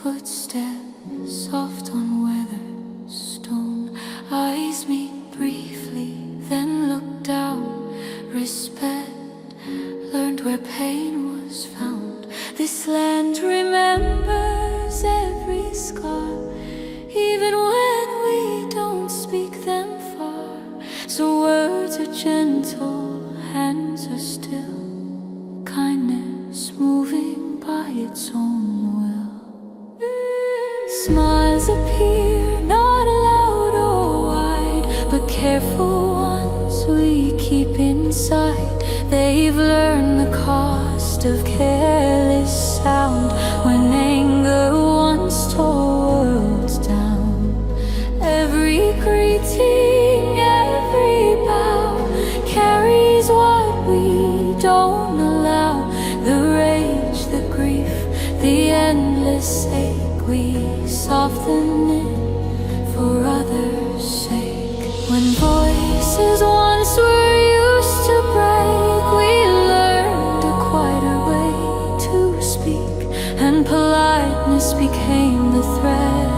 Footsteps soft on weathered stone. Eyes meet briefly, then look down. Respect learned where pain was found. This land remembers every scar, even when we don't speak them far. So words are gentle, hands are still, kindness moving by its own will. Smiles appear, not loud or wide, but careful ones we keep inside. They've learned the cost of careless sound, when anger once tore worlds down. Every greeting, every bow carries what we don't allow. The rage, the grief, the endless ache, we soften it for others' sake. When voices once were used to break, we learned a quieter way to speak, and politeness became the thread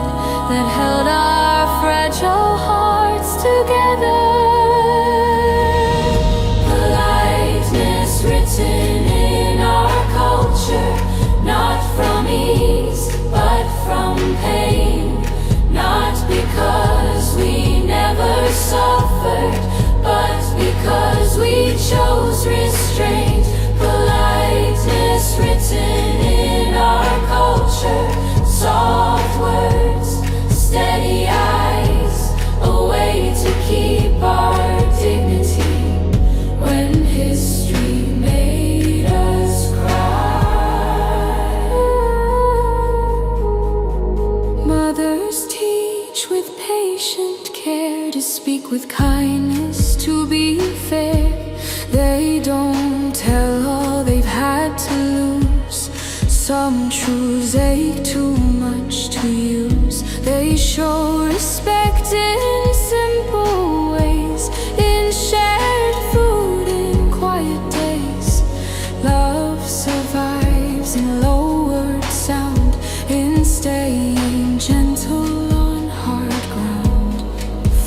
that held our fragile hearts together. Politeness written in our culture, not from ease, but from pain. Not because we never suffered, but because we chose restraint. Politeness written in our culture, soft words, steady eyes, a way to keep our dignity when history made us cry. Mothers teach with patient care, to speak with kindness, to be fair. They don't tell all they've had to lose. Some truths ache too much to use. They show respect in simple ways, in shared food, in quiet days. Love survives in lowered sound, in staying gentle on hard ground.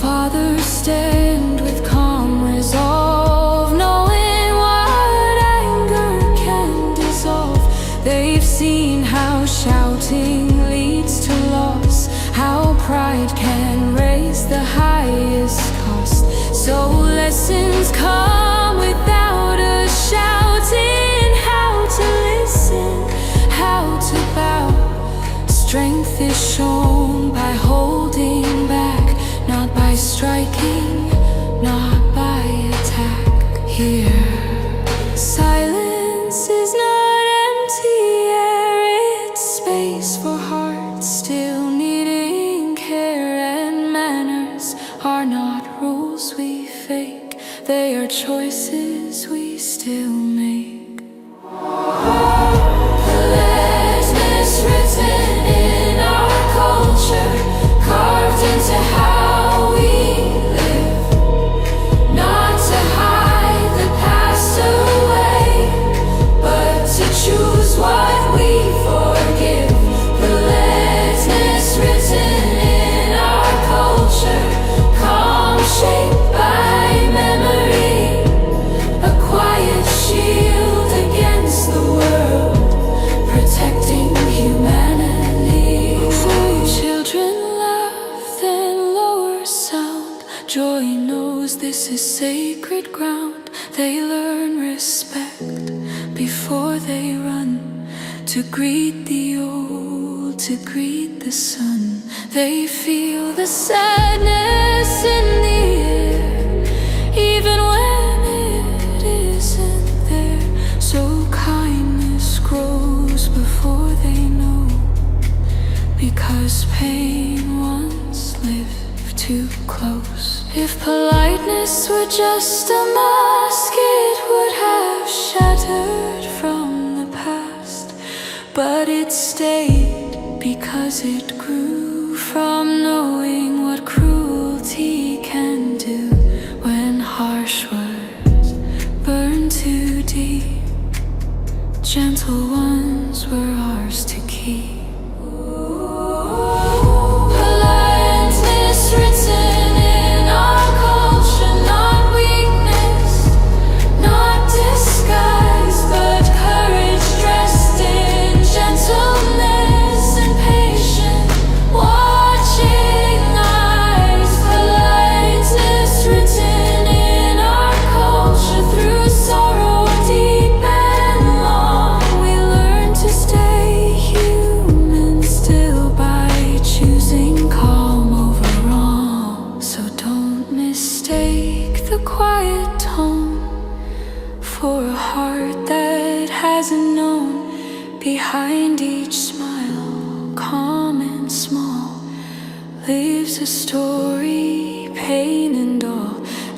Fathers stand with calm resolve, knowing what anger can dissolve. They've seen how shouting leads to loss, how pride can raise the highest cost. So lessons come without us shouting, how to listen, how to bow. Strength is shown by holding back, not by striking, not by attack. Here, silence is not empty air, it's space for hearts still needing care. And manners are not rules we fake, they are choices we still make. Politeness written in our culture, carved into how we live. Not to hide the past away, but to choose what we forgive. Politeness written in our culture, calm shaped by memory, a quiet shield against the world, protecting humanity. So children laugh, then lower sound. Joy knows this is sacred ground. They learn respect before they run, to greet the old, to greet the sun. They feel the sadness in the air, even when 'cause pain once lived too close. If politeness were just a mask, it would have shattered from the past. But it stayed because it grew from knowing what cruelty can do when harsh words burn too deep. Gentle ones were ours to keep. Politeness written in our culture, not weakness, not disguise, but courage dressed in gentleness and patience, watching eyes. Politeness written in our culture, through sorrow deep and long. We learn to stay human still by choosing calm over wrong. So don't mistake the quiet tone for a heart that hasn't known. Behind each smile, calm and small, lives a story, pain and all.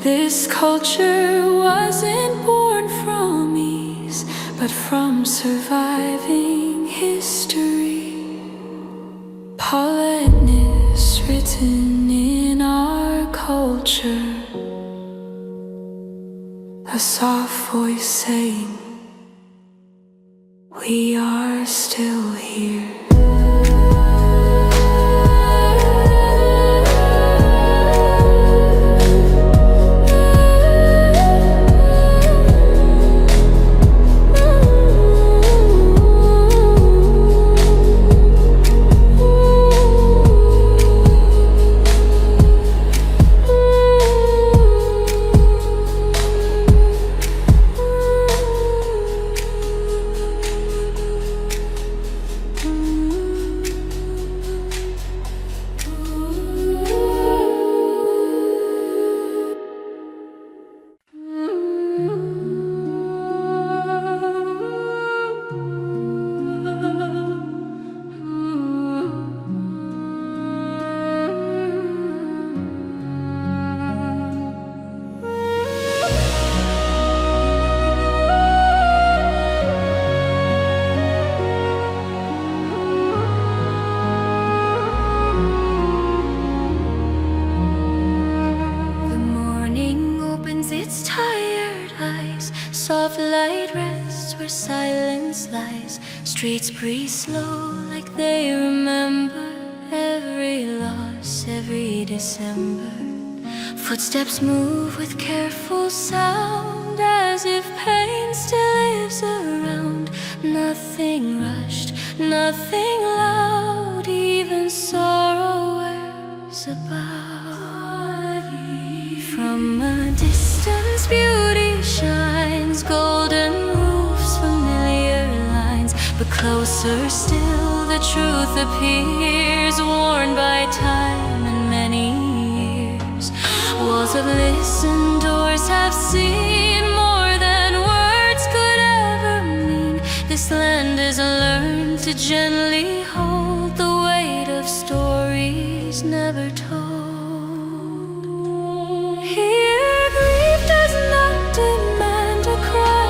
This culture wasn't born from ease, but from surviving history. Politeness written in our culture, a soft voice saying, we are still here. Its tired eyes, soft light rests where silence lies. Streets breathe slow like they remember every loss, every December. Footsteps move with careful sound, as if pain still lives around. Nothing rushed, nothing loud, even sorrow wears about. From a distance beauty shines, golden roofs, familiar lines. But closer still the truth appears, worn by time and many years. Walls have listened, doors have seen more than words could ever mean. This land has learned to gently hold the weight of stories never told. Here grief does not demand a cry,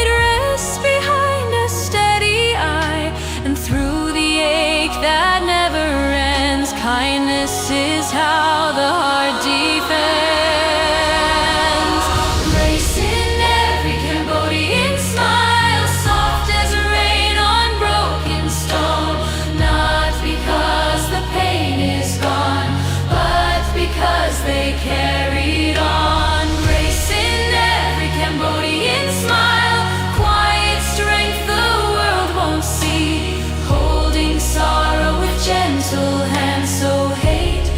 it rests behind a steady eye. And through the ache that never ends, kindness is how the heart defends. Grace in every Cambodian smile, soft as rain on broken stone. Not because the pain is gone, but because they carried on. Grace in every Cambodian smile, quiet strength the world won't see. Holding sorrow with gentle hands, so hate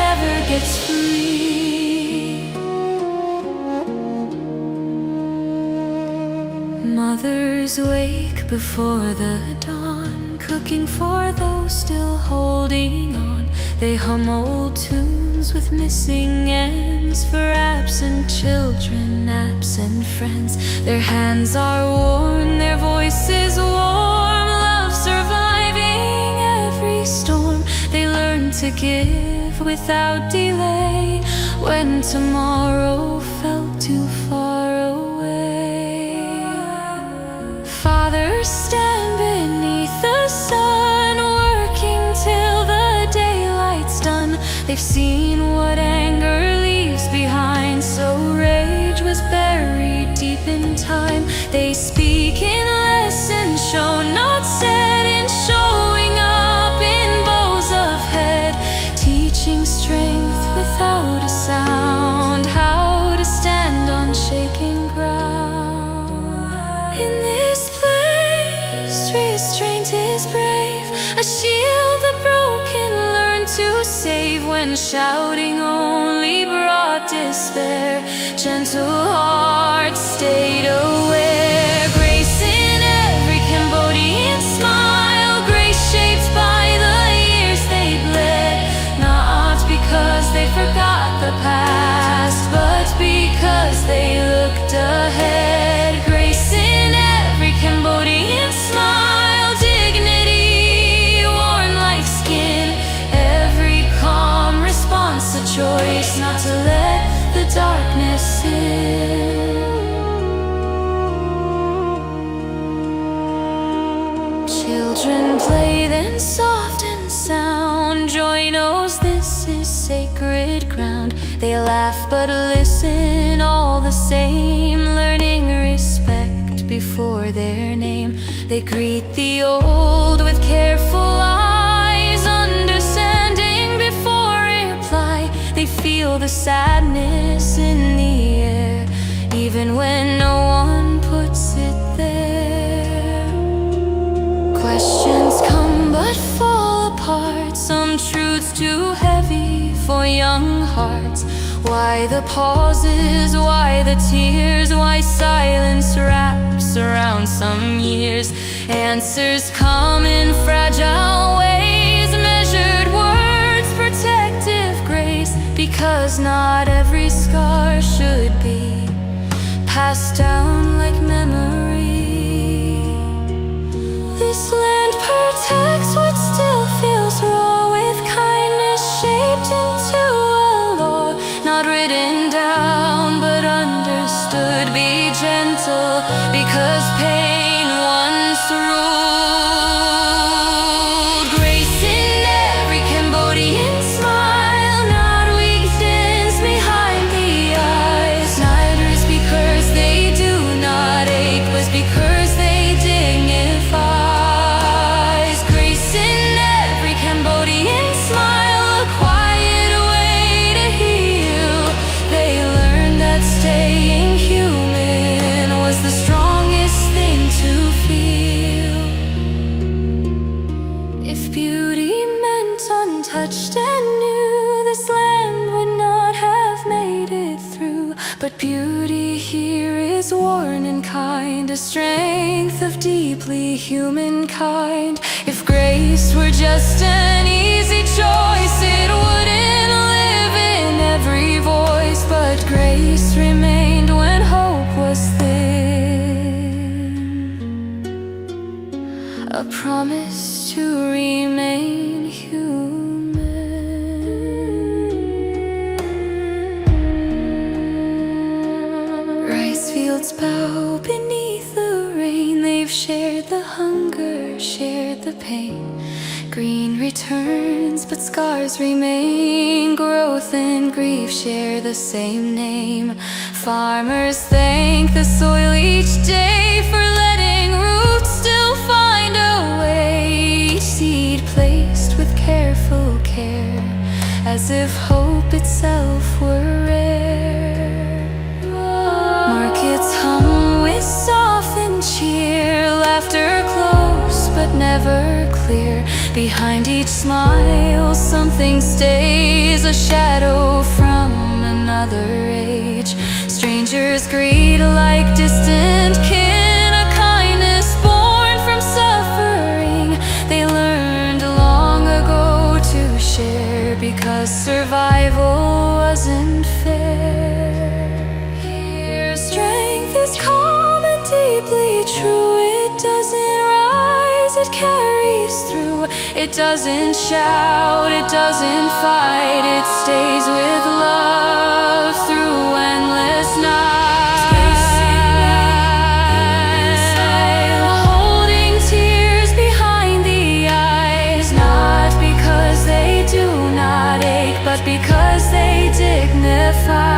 never gets free. Mothers wake before the dawn, cooking for those still holding on. They hum old tunes with missing ends for absent children, absent friends. Their hands are worn, their voices warm, love surviving every storm. to give without delay when tomorrow felt too far away. Fathers stand beneath the sun, working till the daylight's done. They've seen what anger leaves behind, so rage was buried deep in time. They speak in lessons shown, not said, in showing up in bows of head, teaching strength without a sound, how to stand on shaking ground. In this place, restraint is brave, a shield the broken learn to save. When shouting only brought despair, gentle hearts stayed aware. Grace in every Cambodian smile, grace shaped by the years they bled, not because they forgot the past, but because they looked ahead. Grace in every Cambodian smile, dignity worn like skin, every calm response a choice not to let the darkness in. Children play then soft and sound, joy knows this is sacred ground. They laugh but listen all the same, learning respect before their name. They greet the old with careful eyes, understanding before reply. They feel the sadness in the air, even when no one puts it there. Questions come but fall apart, some truths too heavy for young hearts. Why the pauses, why the tears, why silence wraps around some years? Answers come in fragile ways, measured words, protective grace, because not every scar should be passed down like memory. This land protects what still feels raw, with kindness shaped into a law, not written down but understood. Be gentle, because pain once ruled. Grace in every Cambodian smile, not weak sins behind the eyes, neither is because they do not ache, but because they dignifies. Grace in every Cambodian smile, a quiet way to heal. They learned that staying human was the strongest thing to feel. If beauty meant untouched and new, this land would not have made it through. But beauty here is worn and kind, a strength of deeply human kind. If grace were just an easy choice, it wouldn't live in every voice. But grace remained when hope was thin, a promise to remain human. Rice fields bow beneath the rain, they've shared the hunger, shared the pain. Green returns, but scars remain. Growth and grief share the same name. Farmers thank the soil each day for letting roots still find a way. Each seed placed with careful care, as if hope itself were rare. Markets hum with softened cheer, laughter close but never clear. Behind each smile something stays, a shadow from another age. Strangers greet like distant kin, a kindness born from suffering. They learned long ago to share, because survival wasn't fair. Here strength is calm and deeply true. It doesn't rise, it carries through. It doesn't shout, it doesn't fight, it stays with love through endless nights, holding tears behind the eyes, not because they do not ache, but because they dignify.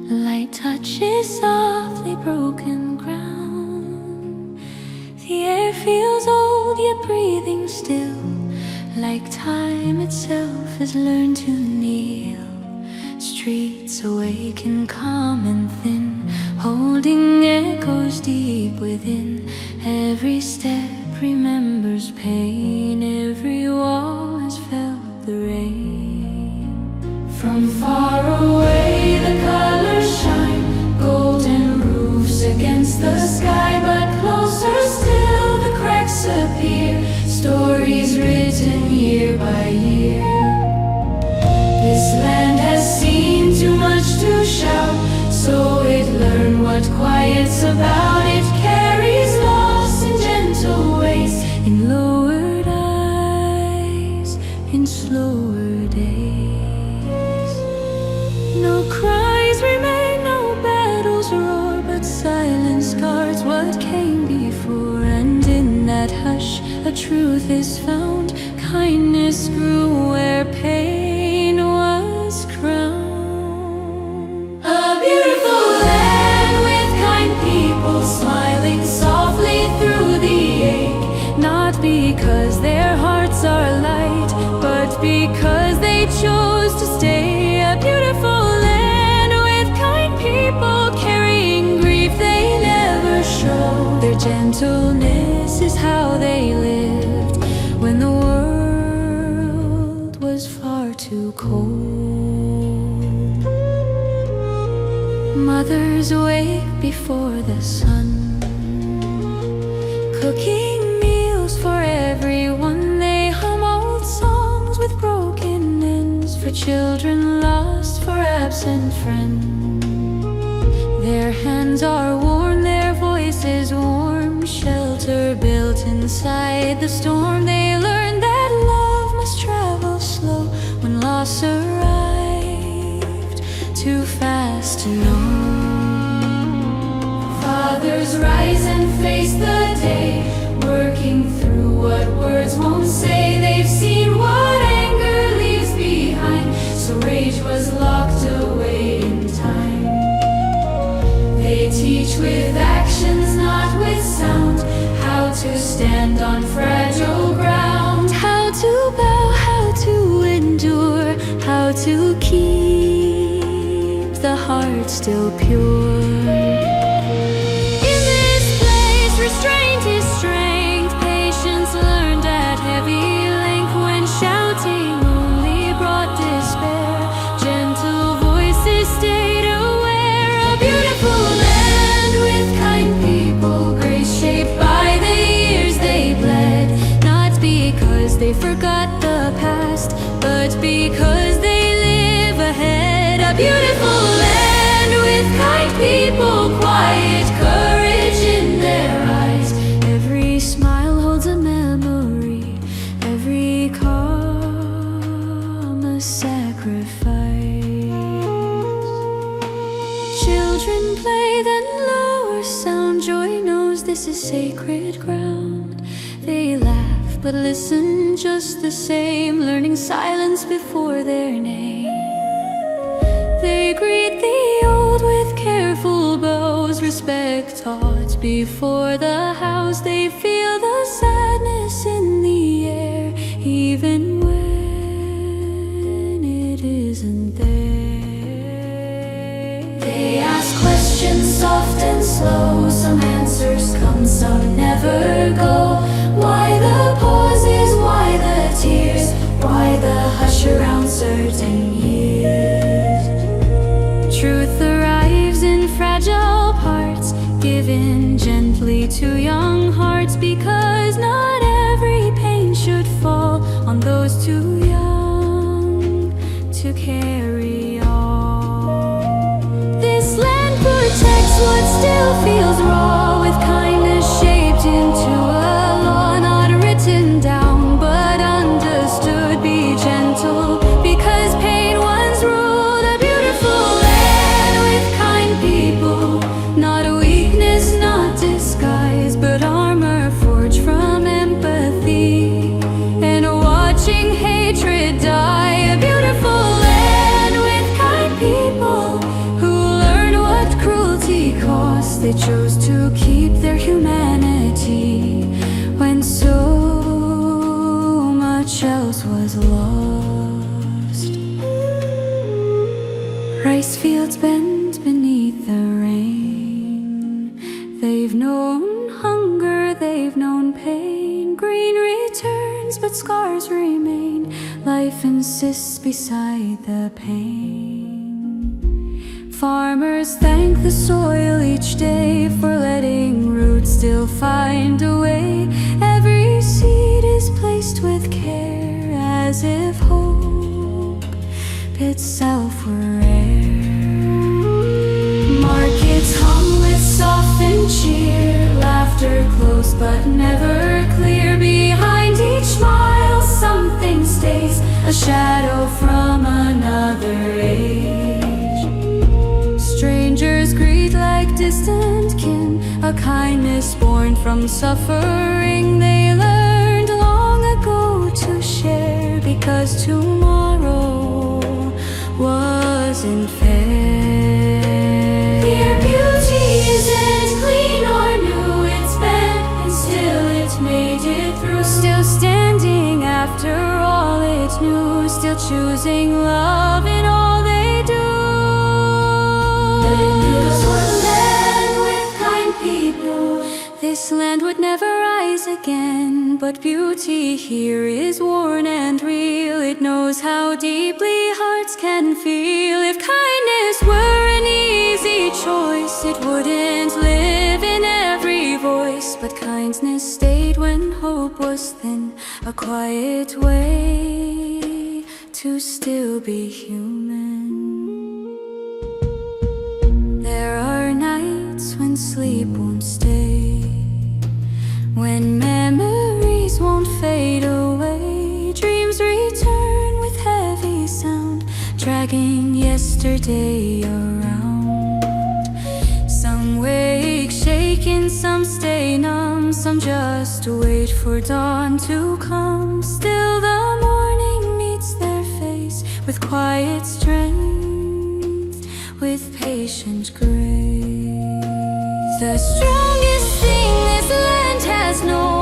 Light touches softly broken ground. The air feels old yet breathing still, like time itself has learned to kneel. Streets awaken calm and thin, holding echoes deep within. Every step remembers pain, every wall has felt the rain. From far away the colors shine, golden roofs against the sky, but closer still the cracks appear, stories written year by year. This land has seen too much to shout, so it learned what quiet's about. It carries loss in gentle ways, in lowered eyes, in slower days. No cries remain, no battles roar, but silence guards what came before. And in that hush a truth is found, kindness grew where pain was crowned. A beautiful land with kind people smiling softly through the ache, not because their hearts are light, but because they chose to stay. A beautiful land with kind people carrying grief they never show. Their gentleness is how they lived when the world was far too cold. Mothers wake before the sun, cooking meals for everyone. They hum old songs with broken ends, for children lost, for absent friends. Their hands are worn, their voices warm, shelter built inside the storm. They learn that love must travel slow when loss arrived too fast to know. Fathers rise and face the day, working through what words won't say. They've seen what anger leaves behind, so rage was locked away in time. They teach with actions, not with sound, how to stand on fragile ground, how to bow, how to endure, how to keep the heart still pure. In this place, restraint is strength, patience learned at heavy length. When shouting only brought despair, gentle voices stayed aware. A beautiful land with kind people, grace shaped by the years they bled, not because they forgot the past, but because they live ahead. A beautiful land with kind people, quiet courage in their eyes. Every smile holds a memory, every calm a sacrifice. Children play, then lower sound. Joy knows this is sacred ground. They laugh but listen just the same, learning silence before their name. They greet the old with careful bows, respect taught before the house. They feel the sadness in the air, even when it isn't there. They ask questions soft and slow, some answers come, some never go. Why the pauses, why the tears, why the hush around because not every pain should fall on those too young to carry on. This land protects what still feels raw, with kindness shaped into a law, not written down but understood. Be gentle because pain once ruled a beautiful land with kind people, not a weakness, not disguise, but armor forged from empathy and watching hatred die. A beautiful land with kind people who learned what cruelty cost. They chose to keep their humanity when so much else was lost. Rice fields bend beneath the rain. They've known hunger, they've known pain. Green returns, but scars remain. Life insists beside the pain. Farmers thank the soil each day for letting roots still find a way. Every seed is placed with care, as if hope itself were rare. Markets hum with softened cheer, laughter close but never clear. Behind each smile something stays, a shadow from another age. Strangers greet like distant kin, a kindness born from suffering. They learned long ago to share, because tomorrow wasn't fair. Here beauty isn't clean or new, it's bent and still it made it through. Still standing after all it knew, still choosing love in all they do. This land would never rise again, but beauty here is worn and real. It knows how deeply hearts can feel. If kindness were an easy choice, it wouldn't live in every voice. But kindness stayed when hope was thin, a quiet way to still be human. There are nights when sleep won't stay, when memories won't fade away. Dreams return with heavy sound, dragging yesterday around. Some wake shaken, some stay numb, some just wait for dawn to come. Still the morning meets their face with quiet strength, with patient grace. The strongest thing this land has known